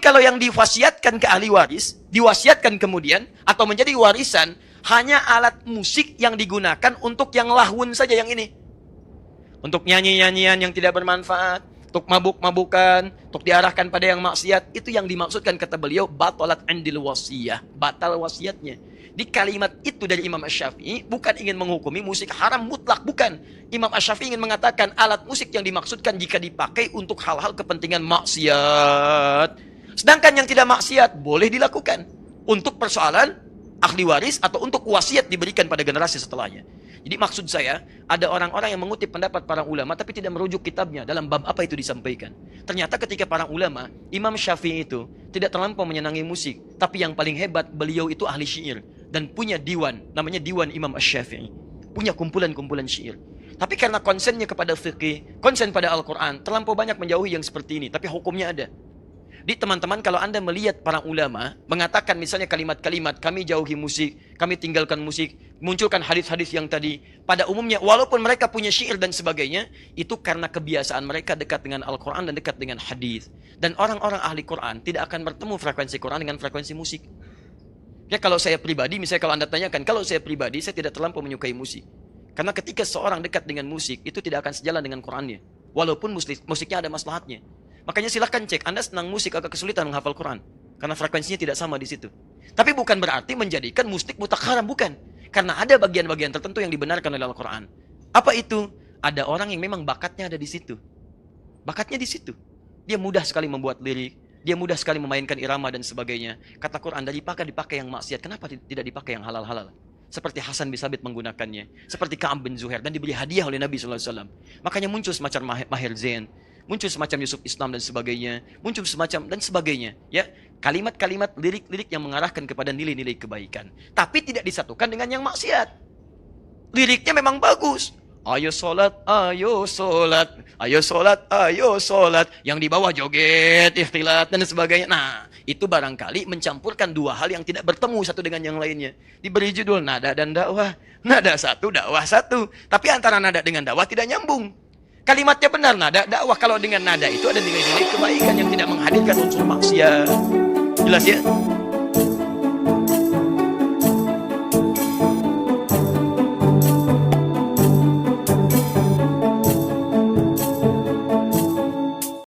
kalau yang diwasiatkan ke ahli waris, diwasiatkan kemudian, atau menjadi warisan, hanya alat musik yang digunakan untuk yang lahun saja yang ini. Untuk nyanyi-nyanyian yang tidak bermanfaat, untuk mabuk-mabukan, untuk diarahkan pada yang maksiat, itu yang dimaksudkan kata beliau, batalat indil wasiyah, batal wasiatnya. Di kalimat itu dari Imam Asy-Syafi'i bukan ingin menghukumi musik haram mutlak, bukan. Imam Asy-Syafi'i ingin mengatakan alat musik yang dimaksudkan jika dipakai untuk hal-hal kepentingan maksiat. Sedangkan yang tidak maksiat boleh dilakukan untuk persoalan ahli waris atau untuk wasiat diberikan pada generasi setelahnya. Jadi maksud saya, ada orang-orang yang mengutip pendapat para ulama tapi tidak merujuk kitabnya dalam bab apa itu disampaikan. Ternyata ketika para ulama, Imam Syafi'i itu tidak terlampau menyenangi musik, tapi yang paling hebat beliau itu ahli syair dan punya diwan, namanya Diwan Imam Asy-Syafi'i. Punya kumpulan-kumpulan syair. Tapi karena konsennya kepada fikih, konsen pada Al-Quran, terlampau banyak menjauhi yang seperti ini, tapi hukumnya ada. Di teman-teman, kalau Anda melihat para ulama mengatakan misalnya kalimat-kalimat, kami jauhi musik, kami tinggalkan musik, munculkan hadis-hadis yang tadi, pada umumnya walaupun mereka punya syair dan sebagainya, itu karena kebiasaan mereka dekat dengan Al-Quran dan dekat dengan hadis. Dan orang-orang ahli Quran tidak akan bertemu frekuensi Quran dengan frekuensi musik. Ya, kalau saya pribadi, misalnya kalau Anda tanyakan, kalau saya pribadi, saya tidak terlampau menyukai musik. Karena ketika seorang dekat dengan musik, itu tidak akan sejalan dengan Qurannya. Walaupun musiknya ada maslahatnya. Makanya silahkan cek, Anda senang musik agak kesulitan menghafal Quran. Karena frekuensinya tidak sama di situ. Tapi bukan berarti menjadikan musik mutlak haram, bukan. Karena ada bagian-bagian tertentu yang dibenarkan oleh Al-Quran. Apa itu? Ada orang yang memang bakatnya ada di situ. Bakatnya di situ. Dia mudah sekali membuat lirik. Dia mudah sekali memainkan irama dan sebagainya. Kata Quran, dipakai yang maksiat. Kenapa tidak dipakai yang halal-halal? Seperti Hasan bin Sabit menggunakannya. Seperti Ka'ab bin Zuhair. Dan diberi hadiah oleh Nabi SAW. Makanya muncul semacam Maher Zain. Muncul semacam Yusuf Islam dan sebagainya, muncul semacam dan sebagainya, ya, kalimat-kalimat lirik-lirik yang mengarahkan kepada nilai-nilai kebaikan, tapi tidak disatukan dengan yang maksiat. Liriknya memang bagus, ayo sholat, ayo sholat, ayo sholat, ayo sholat, yang di bawah joget, ikhtilat dan sebagainya. Nah, itu barangkali mencampurkan dua hal yang tidak bertemu satu dengan yang lainnya. Diberi judul nada dan dakwah, nada satu, dakwah satu, tapi antara nada dengan dakwah tidak nyambung. Kalimatnya benar nada, dakwah kalau dengan nada itu ada nilai-nilai kebaikan yang tidak menghadirkan unsur maksiat. Jelas ya?